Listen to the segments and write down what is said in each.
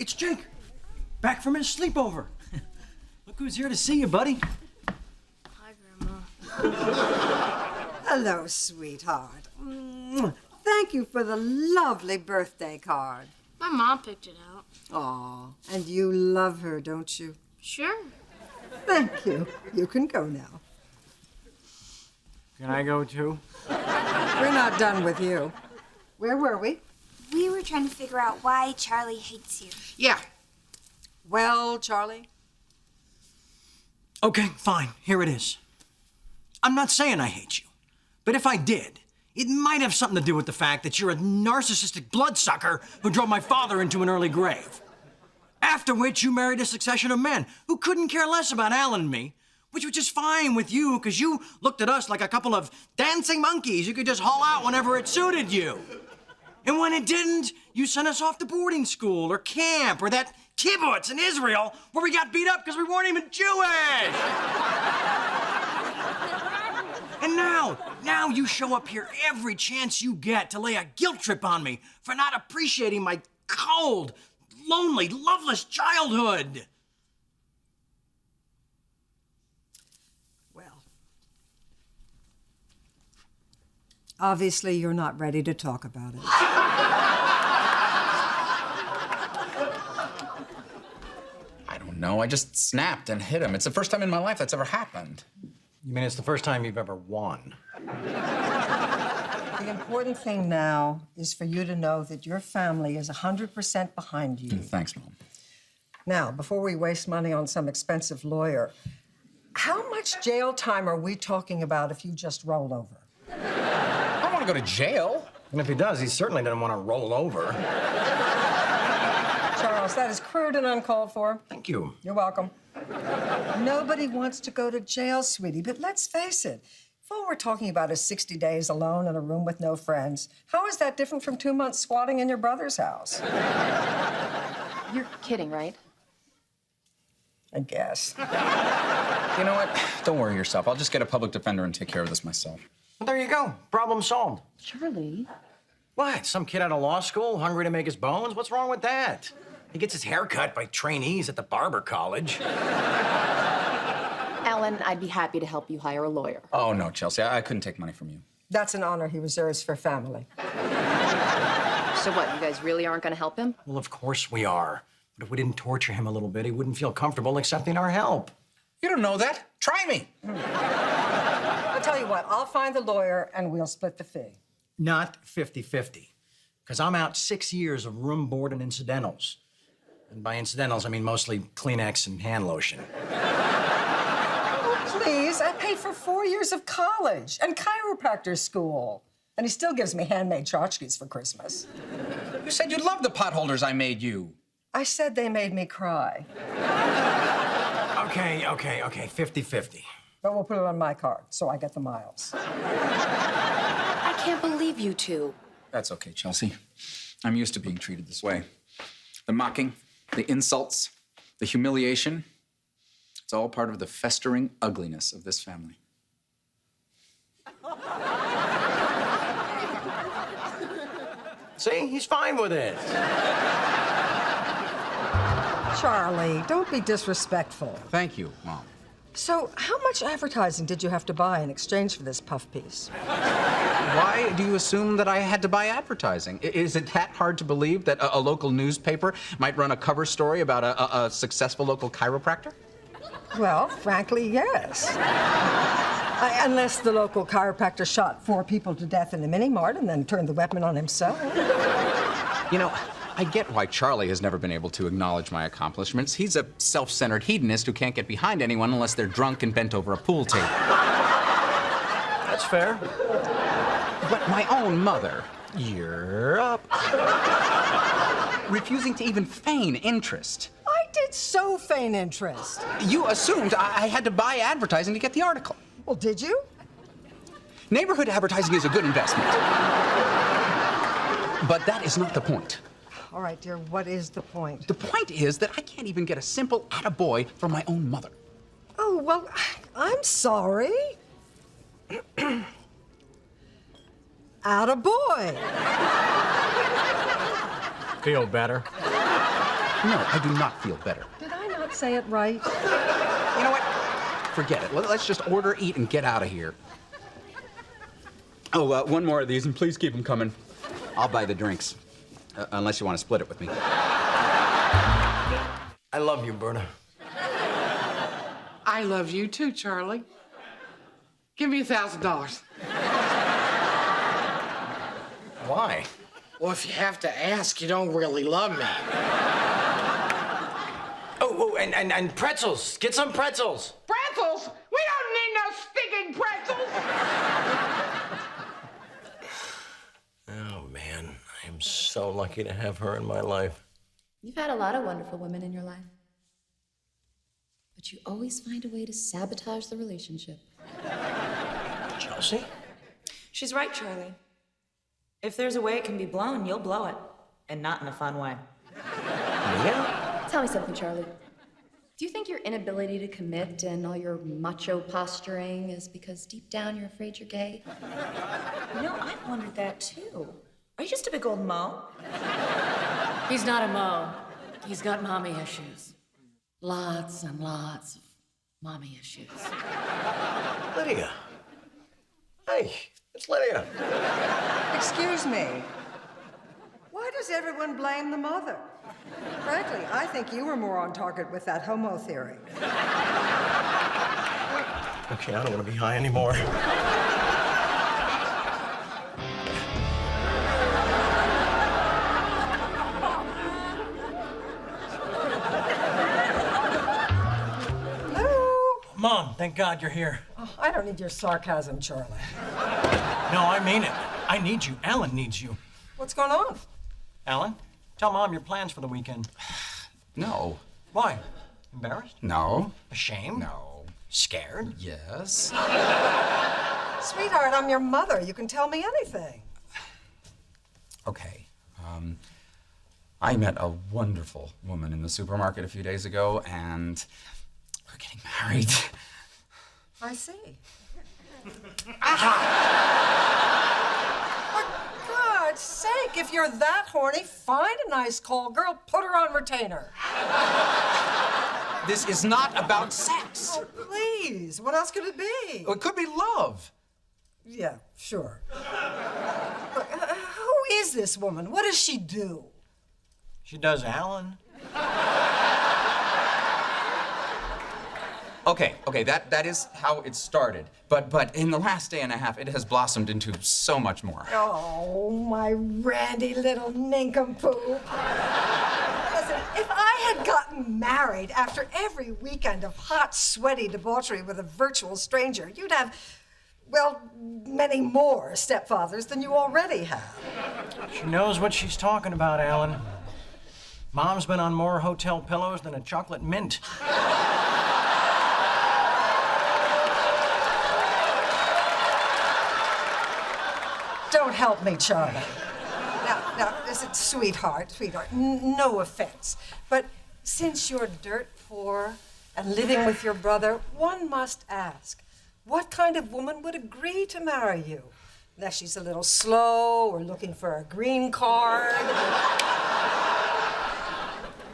it's Jake. Back from his sleepover. Look who's here to see you, buddy. Hi, Grandma. Hello, sweetheart. Thank you for the lovely birthday card. My mom picked it out. Aw, and you love her, don't you? Sure. Thank you. You can go now. Can I go too? We're not done with you. Where were we? We were trying to figure out why Charlie hates you. Yeah. Well, Charlie? Okay, fine. Here it is. I'm not saying I hate you, but if I did, it might have something to do with the fact that you're a narcissistic bloodsucker who drove my father into an early grave. After which you married a succession of men who couldn't care less about Alan and me, which was just fine with you because you looked at us like a couple of dancing monkeys you could just haul out whenever it suited you. And when it didn't, you sent us off to boarding school or camp or that kibbutz in Israel where we got beat up because we weren't even Jewish. And now you show up here every chance you get to lay a guilt trip on me for not appreciating my cold, lonely, loveless childhood. Well, obviously you're not ready to talk about it. I don't know. I just snapped and hit him. It's the first time in my life that's ever happened. You mean it's the first time you've ever won? The important thing now is for you to know that your family is 100% behind you. Thanks, Mom. Now, before we waste money on some expensive lawyer, how much jail time are we talking about if you just roll over? I don't want to go to jail. And if he does, he certainly doesn't want to roll over. Charles, that is crude and uncalled for. Thank you. You're welcome. Nobody wants to go to jail, sweetie, but let's face it. If all we're talking about is 60 days alone in a room with no friends, how is that different from 2 months squatting in your brother's house? You're kidding, right? I guess. You know what? Don't worry yourself. I'll just get a public defender and take care of this myself. Well, there you go. Problem solved. Charlie. What? Some kid out of law school, hungry to make his bones? What's wrong with that? He gets his hair cut by trainees at the barber college. Alan, I'd be happy to help you hire a lawyer. Oh, no, Chelsea. I couldn't take money from you. That's an honor he reserves for family. So what, you guys really aren't going to help him? Well, of course we are. But if we didn't torture him a little bit, he wouldn't feel comfortable accepting our help. You don't know that. Try me. I'll tell you what, I'll find the lawyer and we'll split the fee. Not 50-50. Because I'm out 6 years of room, board, and incidentals. And by incidentals, I mean mostly Kleenex and hand lotion. Oh, please, I paid for 4 years of college and chiropractor school. And he still gives me handmade tchotchkes for Christmas. You said you loved the potholders I made you. I said they made me cry. Okay, 50-50. But we'll put it on my card, so I get the miles. I can't believe you two. That's okay, Chelsea. I'm used to being treated this way. The mocking, the insults, the humiliation. It's all part of the festering ugliness of this family. See, he's fine with it. Charlie, don't be disrespectful. Thank you, Mom. So, how much advertising did you have to buy in exchange for this puff piece? Why do you assume that I had to buy advertising? Is it that hard to believe that a local newspaper might run a cover story about a successful local chiropractor? Well, frankly, yes. Unless the local chiropractor shot 4 people to death in the mini-mart and then turned the weapon on himself. You know, I get why Charlie has never been able to acknowledge my accomplishments. He's a self-centered hedonist who can't get behind anyone unless they're drunk and bent over a pool table. That's fair. But my own mother, you're up, refusing to even feign interest. I did so feign interest. You assumed I had to buy advertising to get the article. Well, did you? Neighborhood advertising is a good investment. But that is not the point. All right, dear, what is the point? The point is that I can't even get a simple attaboy from my own mother. Oh, well, I'm sorry. Attaboy. Feel better? No, I do not feel better. Did I not say it right? You know what? Forget it. Let's just order, eat, and get out of here. Oh, one more of these, and please keep them coming. I'll buy the drinks, unless you want to split it with me. I love you, Berta. I love you too, Charlie. Give me $1,000. Why? Well, if you have to ask, you don't really love me. Oh, and pretzels. Get some pretzels. Pretzels? We don't need no stinking pretzels. Oh, man. I am so lucky to have her in my life. You've had a lot of wonderful women in your life. But you always find a way to sabotage the relationship. Chelsea? She's right, Charlie. If there's a way it can be blown, you'll blow it. And not in a fun way. Yeah? Tell me something, Charlie. Do you think your inability to commit and all your macho posturing is because deep down you're afraid you're gay? You know, I've wondered that too. Are you just a big old mo? He's not a mo. He's got mommy issues. Lots and lots of mommy issues. Lydia. Hey, it's Lydia. Excuse me. Why does everyone blame the mother? Frankly, I think you were more on target with that homo theory. Okay, I don't want to be high anymore. Hello? Mom, thank God you're here. Oh, I don't need your sarcasm, Charlie. No, I mean it. I need you. Alan needs you. What's going on? Alan, tell Mom your plans for the weekend. No. Why? Embarrassed? No. Ashamed? No. Scared? Yes. Sweetheart, I'm your mother. You can tell me anything. Okay. I met a wonderful woman in the supermarket a few days ago, and we're getting married. I see. For God's sake, if you're that horny, find a nice call girl, put her on retainer. This is not about sex. Oh, please. What else could it be? It could be love. Yeah, sure. Look, who is this woman? What does she do? She does Alan. Okay, that is how it started. But in the last day and a half, it has blossomed into so much more. Oh, my randy little nincompoop. Listen, if I had gotten married after every weekend of hot, sweaty debauchery with a virtual stranger, you'd have, well, many more stepfathers than you already have. She knows what she's talking about, Alan. Mom's been on more hotel pillows than a chocolate mint. Don't help me, Charlie. Now, listen, sweetheart, no offense. But since you're dirt poor and living with your brother, one must ask, what kind of woman would agree to marry you? Unless she's a little slow or looking for a green card.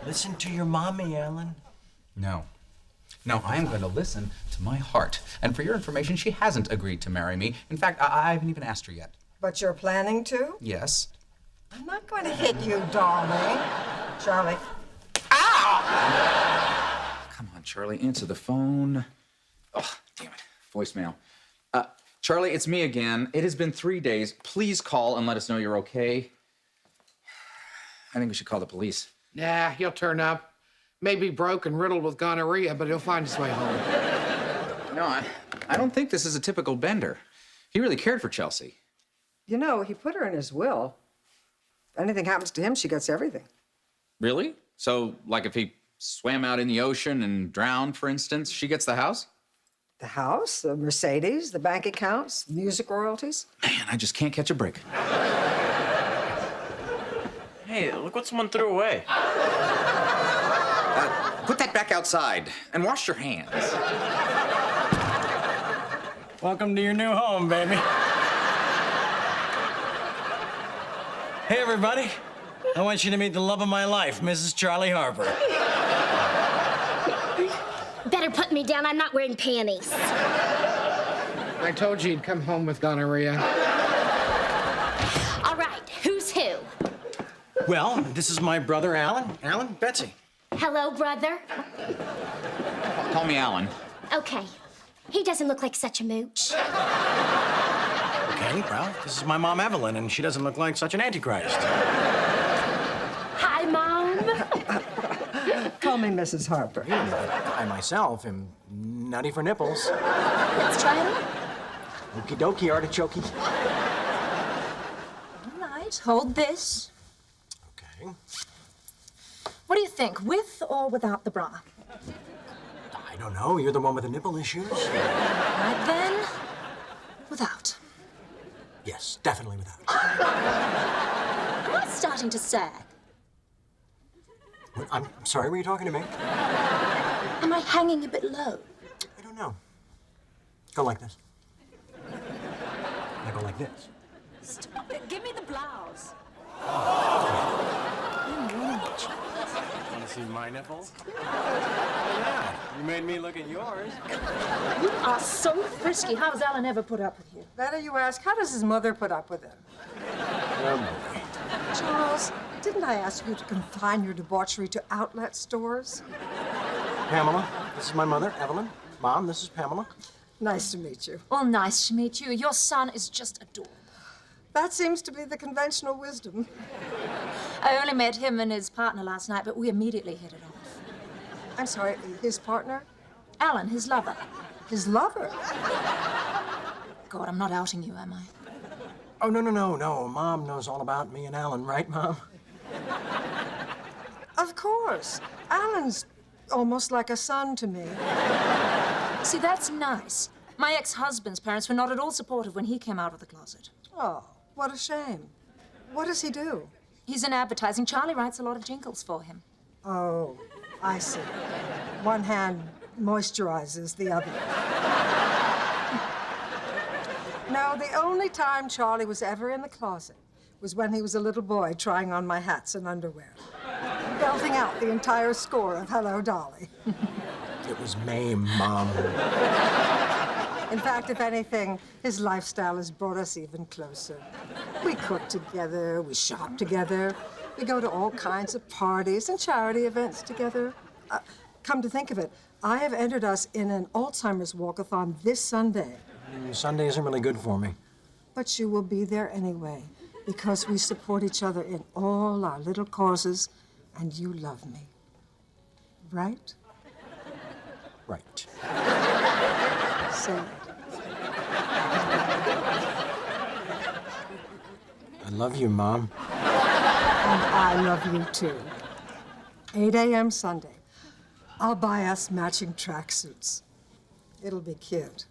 Listen to your mommy, Alan. No, I am going to listen to my heart. And for your information, she hasn't agreed to marry me. In fact, I haven't even asked her yet. But you're planning to? Yes. I'm not going to hit you, darling. Charlie. Come on, Charlie, answer the phone. Oh, damn it. Voicemail. Charlie, it's me again. It has been 3 days. Please call and let us know you're okay. I think we should call the police. Nah, he'll turn up. Maybe broke and riddled with gonorrhea, but he'll find his way home. No, I don't think this is a typical Bender. He really cared for Chelsea. You know, he put her in his will. If anything happens to him, she gets everything. Really? So, like if he swam out in the ocean and drowned, for instance, she gets the house? The house, the Mercedes, the bank accounts, music royalties. Man, I just can't catch a break. Hey, look what someone threw away. Put that back outside and wash your hands. Welcome to your new home, baby. Hey, everybody. I want you to meet the love of my life, Mrs. Charlie Harper. Better put me down. I'm not wearing panties. I told you he'd come home with gonorrhea. All right, who's who? Well, this is my brother, Alan. Alan, Betsy. Hello, brother. Call me Alan. Okay. He doesn't look like such a mooch. Okay, well, this is my mom, Evelyn, and she doesn't look like such an antichrist. Hi, Mom. Call me Mrs. Harper. I myself am nutty for nipples. Let's try him. Okie dokie, artichoke. All right, hold this. Okay. What do you think, with or without the bra? I don't know. You're the one with the nipple issues. Right then, without. Yes, definitely without. Am I starting to sag? I'm sorry, were you talking to me? Am I hanging a bit low? I don't know. Go like this. Now go like this. Stop it. Give me the blouse. Want to see my nipples? Yeah, you made me look at yours. You are so frisky. How has Alan ever put up with you? Better you ask, how does his mother put up with him? Charles, didn't I ask you to confine your debauchery to outlet stores? Pamela, this is my mother, Evelyn. Mom, this is Pamela. Nice to meet you. Well, nice to meet you. Your son is just adorable. That seems to be the conventional wisdom. I only met him and his partner last night, but we immediately hit it off. I'm sorry, his partner? Alan, his lover. His lover? God, I'm not outing you, am I? Oh, no. Mom knows all about me and Alan, right, Mom? Of course. Alan's almost like a son to me. See, that's nice. My ex-husband's parents were not at all supportive when he came out of the closet. Oh, what a shame. What does he do? He's in advertising. Charlie writes a lot of jingles for him. Oh, I see. One hand moisturizes the other. No, the only time Charlie was ever in the closet was when he was a little boy trying on my hats and underwear, belting out the entire score of Hello, Dolly. It was Mame, Mom. In fact, if anything, his lifestyle has brought us even closer. We cook together, we shop together, we go to all kinds of parties and charity events together. Come to think of it, I have entered us in an Alzheimer's walkathon this Sunday. Sunday isn't really good for me. But you will be there anyway, because we support each other in all our little causes, and you love me. Right? Right. Say it. I love you, Mom. And I love you, too. 8 a.m. Sunday. I'll buy us matching tracksuits. It'll be cute.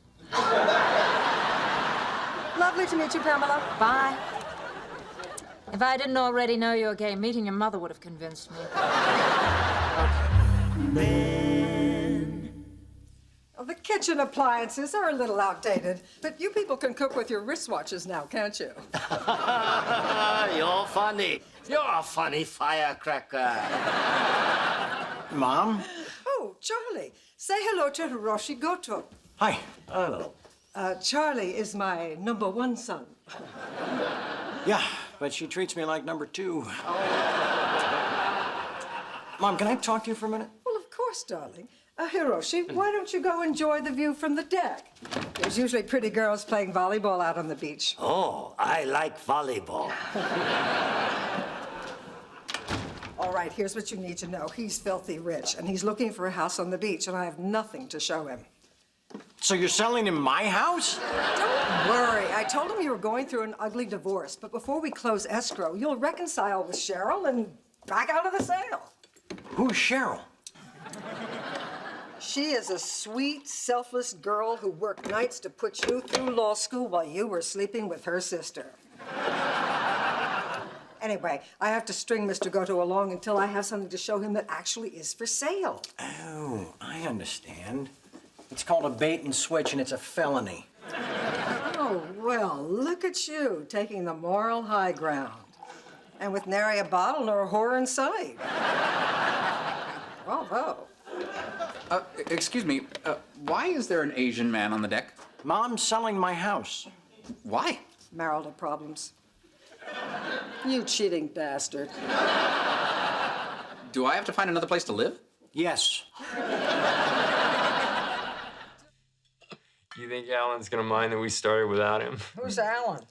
Lovely to meet you, Pamela. Bye. If I didn't already know you were gay, meeting your mother would have convinced me. Well, the kitchen appliances are a little outdated, but you people can cook with your wristwatches now, can't you? You're funny. You're a funny firecracker. Mom? Oh, Charlie, say hello to Hiroshi Goto. Hi. Hello. Charlie is my #1 son. Yeah, but she treats me like #2. Mom, can I talk to you for a minute? Well, of course, darling. Hiroshi, why don't you go enjoy the view from the deck? There's usually pretty girls playing volleyball out on the beach. Oh, I like volleyball. All right, here's what you need to know. He's filthy rich, and he's looking for a house on the beach, and I have nothing to show him. So you're selling him my house? Don't worry. I told him you were going through an ugly divorce, but before we close escrow, you'll reconcile with Cheryl and back out of the sale. Who's Cheryl? She is a sweet, selfless girl who worked nights to put you through law school while you were sleeping with her sister. Anyway, I have to string Mr. Goto along until I have something to show him that actually is for sale. Oh, I understand. It's called a bait and switch, and it's a felony. Oh, well, look at you, taking the moral high ground. And with nary a bottle nor a whore in sight. Bravo. Excuse me, why is there an Asian man on the deck? Mom's selling my house. Why? Marital problems. You cheating bastard. Do I have to find another place to live? Yes. You think Alan's gonna mind that we started without him? Who's Alan?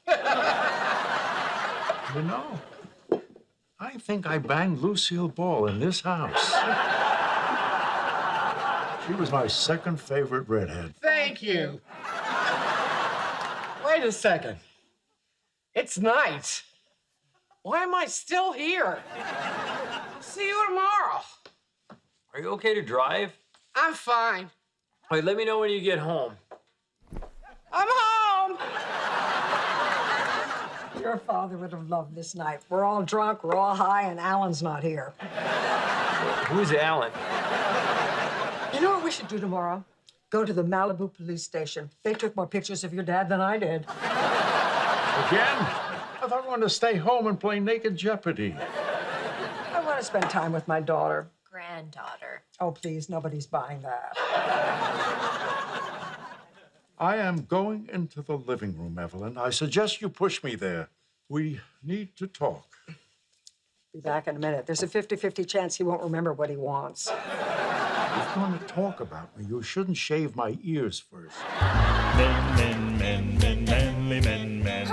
You know, I think I banged Lucille Ball in this house. She was my second favorite redhead. Thank you. Wait a second. It's night. Why am I still here? See you tomorrow. Are you okay to drive? I'm fine. Wait, let me know when you get home. I'm home. Your father would have loved this night. We're all drunk, we're all high, and Alan's not here. Who's Alan? You know what we should do tomorrow? Go to the Malibu police station. They took more pictures of your dad than I did. Again? I thought I wanted to stay home and play Naked Jeopardy. I want to spend time with my daughter. Granddaughter. Oh, please, nobody's buying that. I am going into the living room, Evelyn. I suggest you push me there. We need to talk. Be back in a minute. There's a 50-50 chance he won't remember what he wants. If you're going to talk about me, you shouldn't shave my ears first. Men, men, men, men, manly men, men.